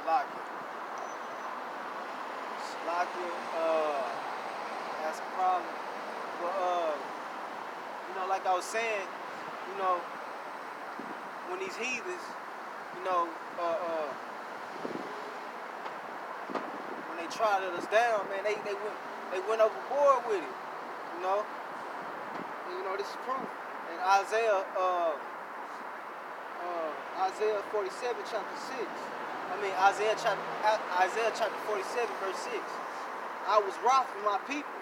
Slocky. Slocky, that's a problem. But, like I was saying, you know, when these heathens, you know, when they tried us down, man, they went overboard with it, you know. And, this is proof. In Isaiah 47, chapter 6. Isaiah chapter 47, verse 6. I was wroth with my people.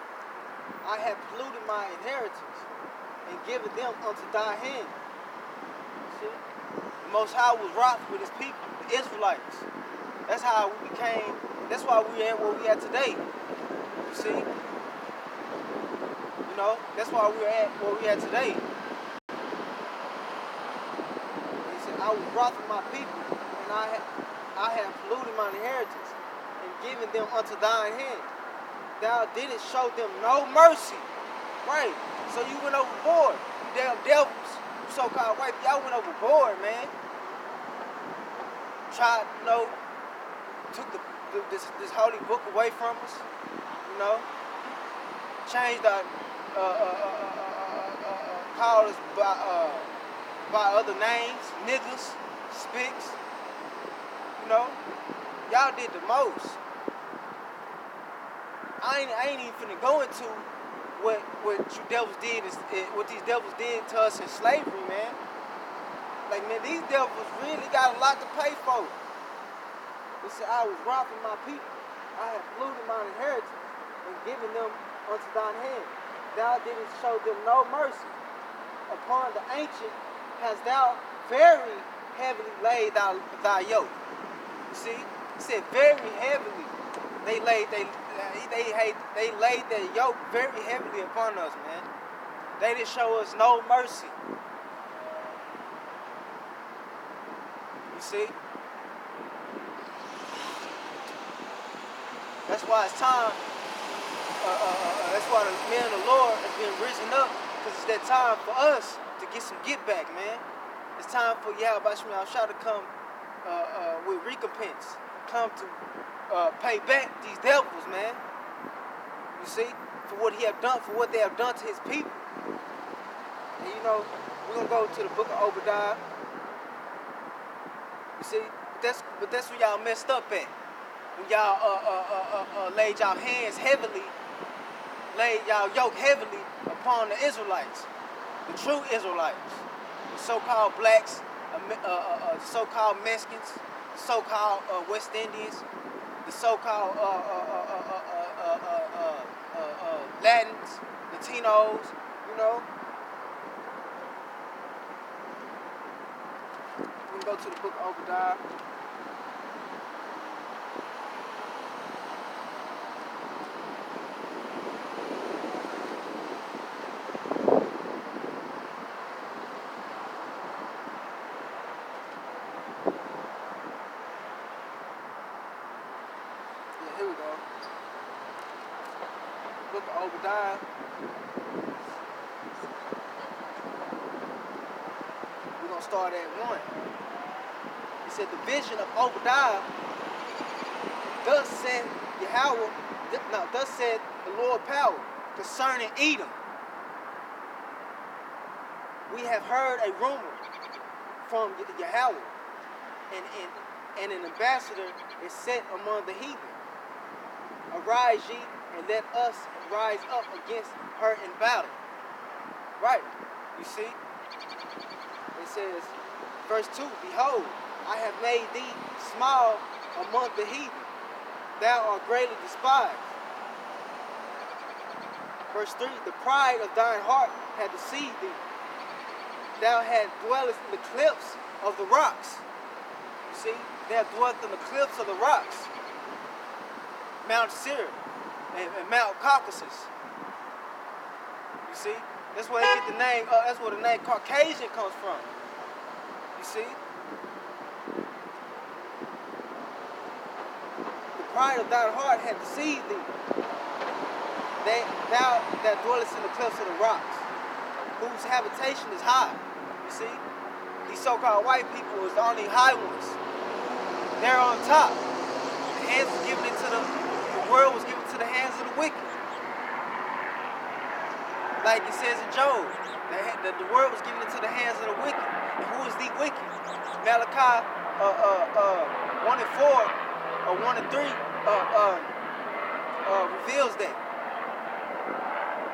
I have polluted my inheritance and given them unto thy hand. See? The Most High was wroth with his people, the Israelites. That's how we became, that's why we at where we at today. You see? That's why we're at where we at today. He said, I was wroth with my people, and I have polluted my inheritance and given them unto thine hand. Thou didn't show them no mercy. Right. So you went overboard. You damn devils. You so-called white. Y'all went overboard, man. Tried, took this holy book away from us. Changed our, called us by other names, niggas, spicks. Y'all did the most. I ain't even finna go into what you devils did, what these devils did to us in slavery, man. Like, man, these devils really got a lot to pay for. They said, I was robbing my people. I have polluted my inheritance and given them unto thine hand. Thou didst show them no mercy. Upon the ancient hast thou very heavily laid thy yoke. You see? He said very heavily. They laid their yoke very heavily upon us, man. They didn't show us no mercy. You see? That's why it's time. That's why the men of the Lord have been risen up, because it's that time for us to get some get back, man. It's time for Yahweh Shema Shah to come with recompense, come to pay back these devils, man. You see, for what he have done, for what they have done to his people. And we're gonna go to the book of Obadiah. You see, but that's where y'all messed up at. When y'all laid y'all hands heavily, laid y'all yoke heavily upon the Israelites, the true Israelites, the so-called blacks, the so-called Mexicans, the so-called West Indians, the so-called Latins, Latinos, We can go to the book of Obadiah. Here we go. Book of Obadiah. We're going to start at 1. He said, the vision of Obadiah, thus said Yahweh, thus said the Lord power, concerning Edom. We have heard a rumor from Yahweh, and an ambassador is set among the heathen. Arise ye, and let us rise up against her in battle. Right, you see? It says, verse 2, behold, I have made thee small among the heathen. Thou art greatly despised. Verse 3, the pride of thine heart hath deceived thee. Thou hast dwellest in the cliffs of the rocks. You see, they have dwelt in the cliffs of the rocks. Mount Seir and Mount Caucasus. You see, that's where they get the name. That's where the name Caucasian comes from. You see, the pride of thine heart hath deceived thee. Thou that dwellest in the cliffs of the rocks, whose habitation is high. You see, these so-called white people is the only high ones. They're on top. hands was given into the world was given to the hands of the wicked. Like it says in Job, the world was given into the hands of the wicked. And who is the wicked? Malachi 1 and 4 or 1 and 3 reveals that.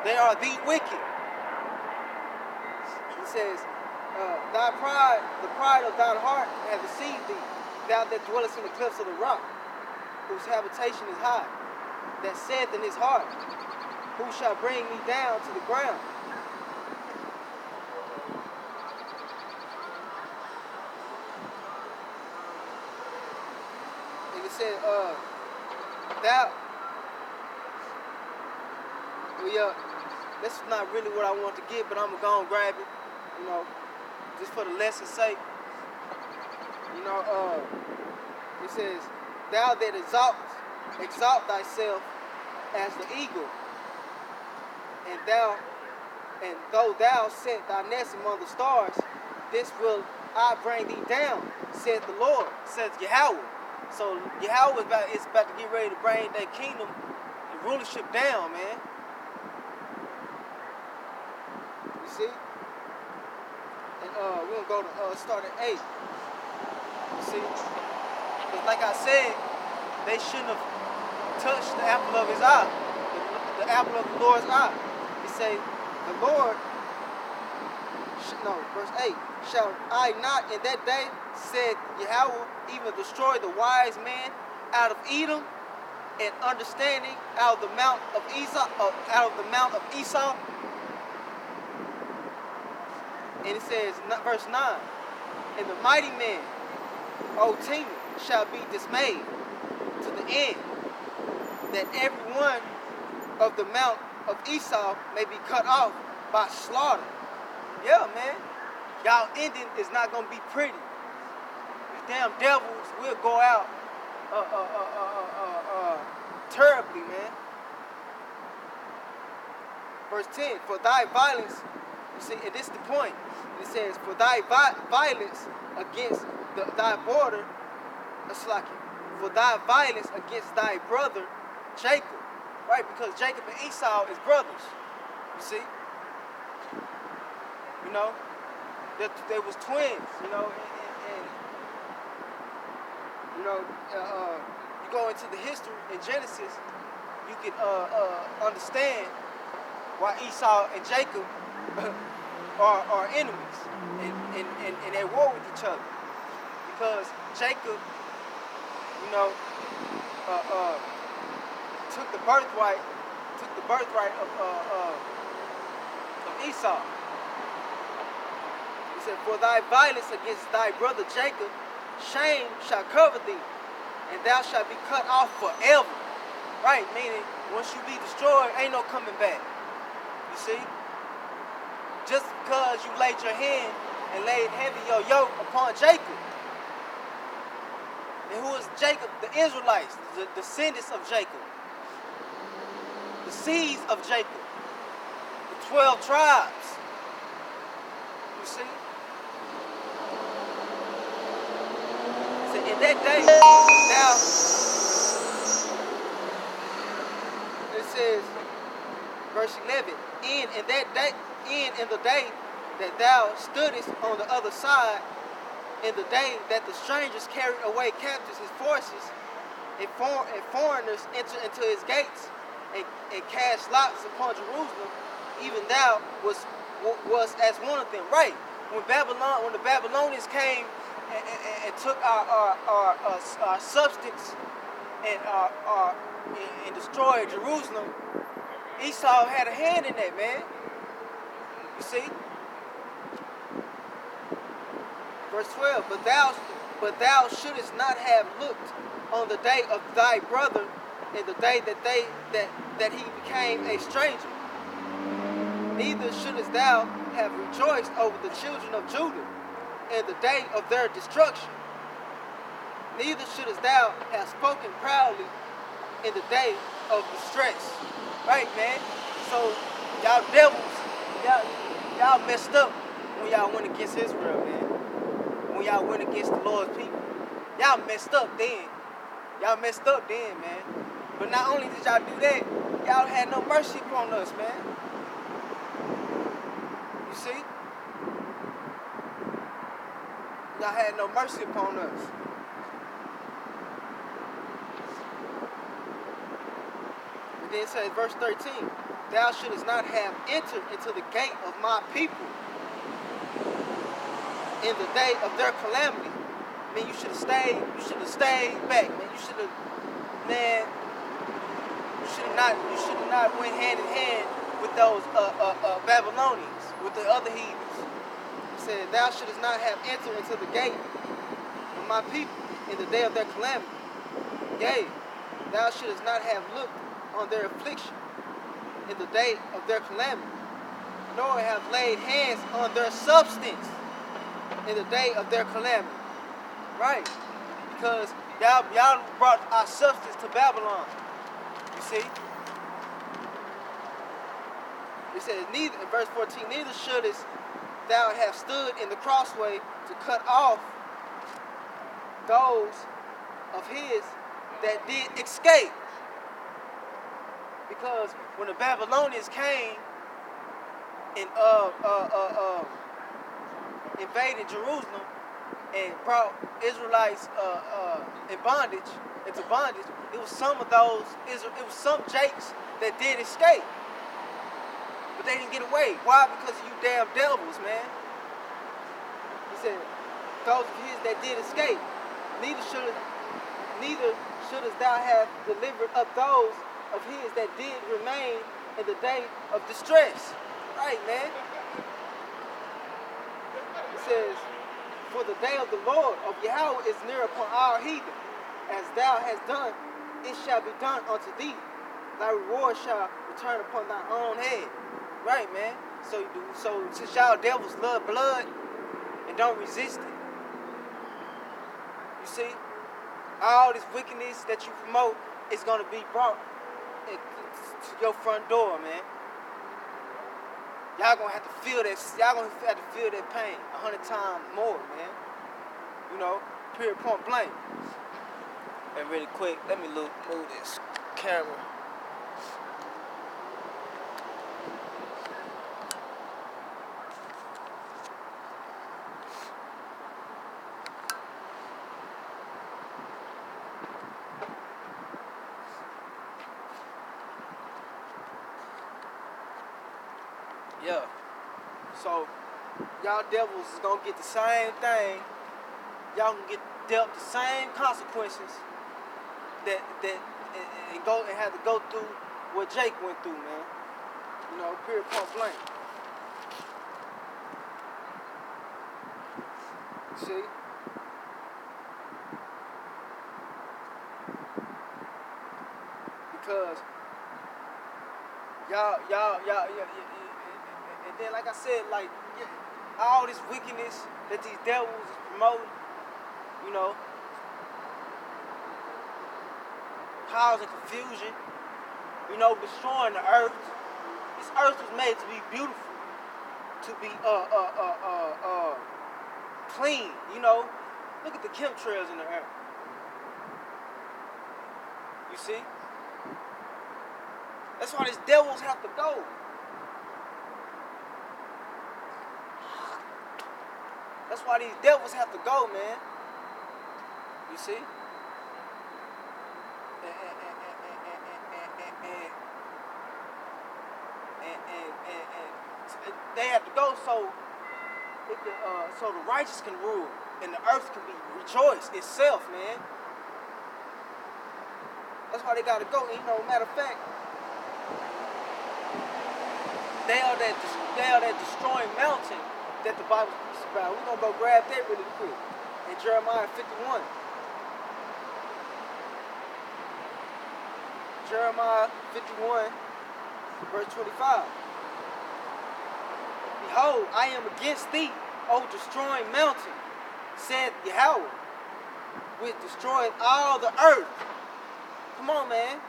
They are the wicked. It says, thy pride, the pride of thine heart hath deceived thee, thou that dwellest in the cliffs of the rock, whose habitation is high, that saith in his heart, who shall bring me down to the ground? And it said, this is not really what I want to get, but I'm going to go and grab it, just for the lesson's sake. It says, thou that exalt thyself as the eagle, and though thou set thy nest among the stars, this will I bring thee down, saith the Lord, saith Yahweh. So Yahweh is about to get ready to bring that kingdom and rulership down, man. You see? And we're gonna go to start at 8. You see? Because like I said, they shouldn't have touched the apple of his eye, the apple of the Lord's eye. He say, the Lord, verse 8, shall I not in that day, said Yahweh, even destroy the wise man out of Edom, and understanding out of the mount of Esau, And it says, verse 9, and the mighty man, O Timon, shall be dismayed to the end, that every one of the mount of Esau may be cut off by slaughter. Yeah, man. Y'all ending is not going to be pretty. These damn devils will go out terribly, man. Verse 10, for thy violence, you see, and this is the point. It says, for thy violence against thy border, for thy violence against thy brother Jacob. Right, because Jacob and Esau is brothers. You see? They was twins, and you go into the history in Genesis, you can understand why Esau and Jacob are enemies and they war with each other. Because Jacob, took the birthright of Esau. He said, for thy violence against thy brother Jacob, shame shall cover thee, and thou shalt be cut off forever. Right, meaning once you be destroyed, ain't no coming back. You see? Just because you laid your hand and laid heavy your yoke upon Jacob. And who is Jacob? The Israelites, the descendants of Jacob. The seeds of Jacob. The 12 tribes. You see? So in that day, now, it says, verse 11, in the day that thou stoodest on the other side, in the day that the strangers carried away captives his forces, and foreigners entered into his gates, and cast lots upon Jerusalem, even thou was as one of them. Right, when the Babylonians came and took our substance and destroyed Jerusalem, Esau had a hand in that, man. You see? Verse 12, but thou shouldest not have looked on the day of thy brother, in the day that he became a stranger. Neither shouldest thou have rejoiced over the children of Judah in the day of their destruction. Neither shouldest thou have spoken proudly in the day of distress. Right, man? So y'all devils, y'all messed up when y'all went against Israel, man. When y'all went against the Lord's people. Y'all messed up then. Y'all messed up then, man. But not only did y'all do that, y'all had no mercy upon us, man. You see? Y'all had no mercy upon us. And then it says, verse 13, thou shouldest not have entered into the gate of my people in the day of their calamity. I mean, you should have stayed back, man. You should have not went hand in hand with those Babylonians, with the other heathens. It said, thou shouldest not have entered into the gate of my people in the day of their calamity. Yea, thou shouldest not have looked on their affliction in the day of their calamity, nor have laid hands on their substance in the day of their calamity. Right? Because y'all brought our substance to Babylon. You see? It says, neither, in verse 14, neither shouldest thou have stood in the crossway to cut off those of his that did escape. Because when the Babylonians came and invaded Jerusalem and brought Israelites into bondage, it was some of those, it was some Jakes that did escape. But they didn't get away. Why? Because of you damn devils, man. He said, those of his that did escape, neither shouldest thou have delivered up those of his that did remain in the day of distress. Right, man. He says, for the day of the Lord of Yahweh is near upon our heathen. As thou hast done, it shall be done unto thee. Thy reward shall return upon thy own head. Right, man. So since y'all devils love blood and don't resist it, you see, all this wickedness that you promote is going to be brought to your front door, man. Y'all gonna have to feel that. Y'all gonna have to feel that pain 100 times more, man. You know, period, point blank. And really quick, let me move this camera. Yeah. So y'all devils is gonna get the same thing. Y'all can get dealt the same consequences that and have to go through what Jake went through, man. You know, period, point blank. See? Because y'all, and then like I said, like all this wickedness that these devils is promoting, you know, causing confusion, you know, destroying the earth. This earth was made to be beautiful, to be clean, you know. Look at the chemtrails in the earth. You see? That's why these devils have to go. That's why these devils have to go, man. You see? And they have to go so so the righteous can rule and the earth can be rejoiced itself, man. That's why they gotta go. And, you know, matter of fact, they are that destroying mountain that the Bible speaks about. We're gonna go grab that really quick in Jeremiah 51. Jeremiah 51, verse 25. Behold, I am against thee, O destroying mountain, said Yahweh, which destroyed all the earth. Come on, man.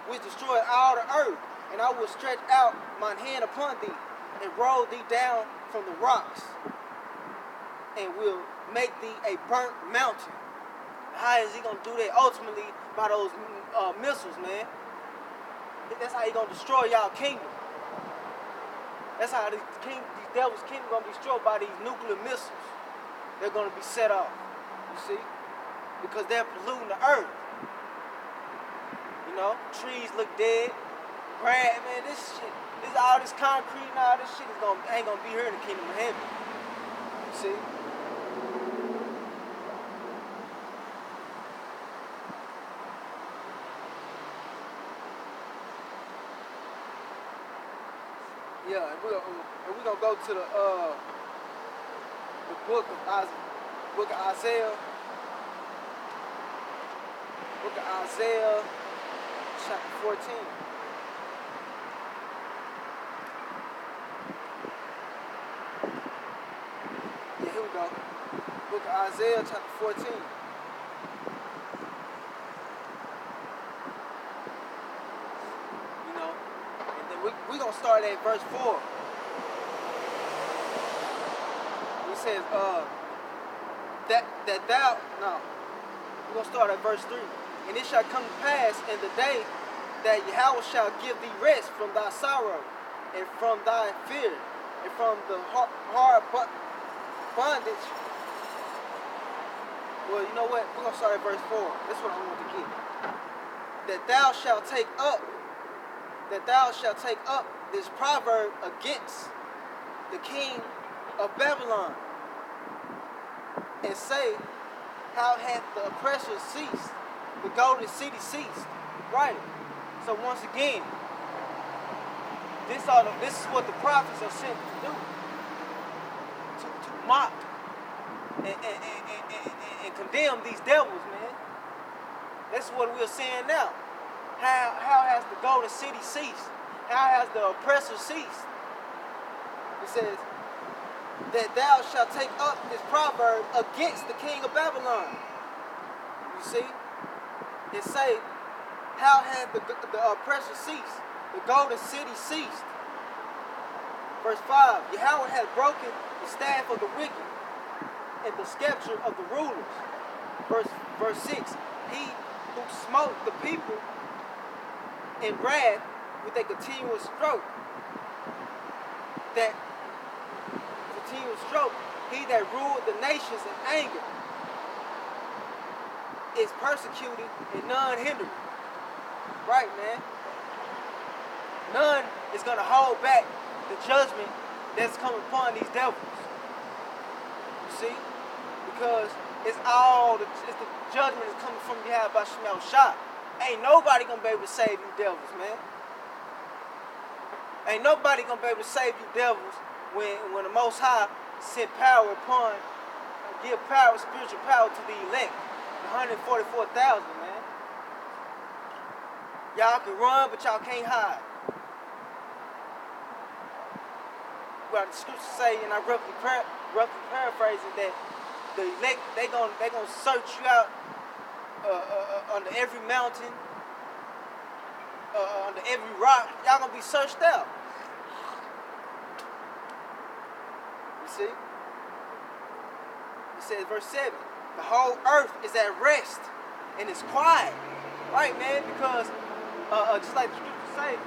Which destroyed all the earth. And I will stretch out mine hand upon thee, and roll thee down from the rocks, and will make thee a burnt mountain. How is he gonna do that? Ultimately, by those missiles, man. That's how he gonna destroy y'all kingdom. That's how these devils' kingdom gonna be destroyed by these nuclear missiles. They're gonna be set off. You see, because they're polluting the earth. You know, trees look dead. Grass, man, this shit, all this concrete and all this shit ain't gonna be here in the kingdom of heaven. You see? Yeah, and we're gonna go to the book of Isaiah. Book of Isaiah, chapter 14. Yeah, here we go. Book of Isaiah, chapter 14. You know, and then we gonna start at verse 4. He says, that thou, no, we're gonna start at verse 3. And it shall come to pass in the day that Yahweh shall give thee rest from thy sorrow, and from thy fear, and from the hard bondage. Well, you know what? We're gonna start at verse 4. That's what I want to get. That thou shalt take up this proverb against the king of Babylon, and say, how hath the oppressor ceased? The golden city ceased. Right. So once again, this is what the prophets are sent to do. To mock and condemn these devils, man. That's what we're saying now. How has the golden city ceased? How has the oppressor ceased? It says that thou shalt take up this proverb against the king of Babylon. You see? And say, how had the oppressor ceased? The golden city ceased. Verse 5, Yahweh has broken the staff of the wicked and the scepter of the rulers. Verse 6, he who smote the people in wrath with a continuous stroke. That continuous stroke, he that ruled the nations in anger is persecuted and none hindered. Right, man. None is going to hold back the judgment that's coming upon these devils. You see? Because it's the judgment is coming from Yahweh by Shemel Shah. Ain't nobody going to be able to save you devils, man. Ain't nobody going to be able to save you devils when the Most High sent power upon, give power, spiritual power to the elect. 144,000, man. Y'all can run, but y'all can't hide. Well, the scriptures say, and I roughly paraphrasing, that the elect they gonna search you out under every mountain, under every rock. Y'all gonna be searched out. You see? It says, verse 7. The whole earth is at rest and it's quiet, right, man? Because just like the scriptures say,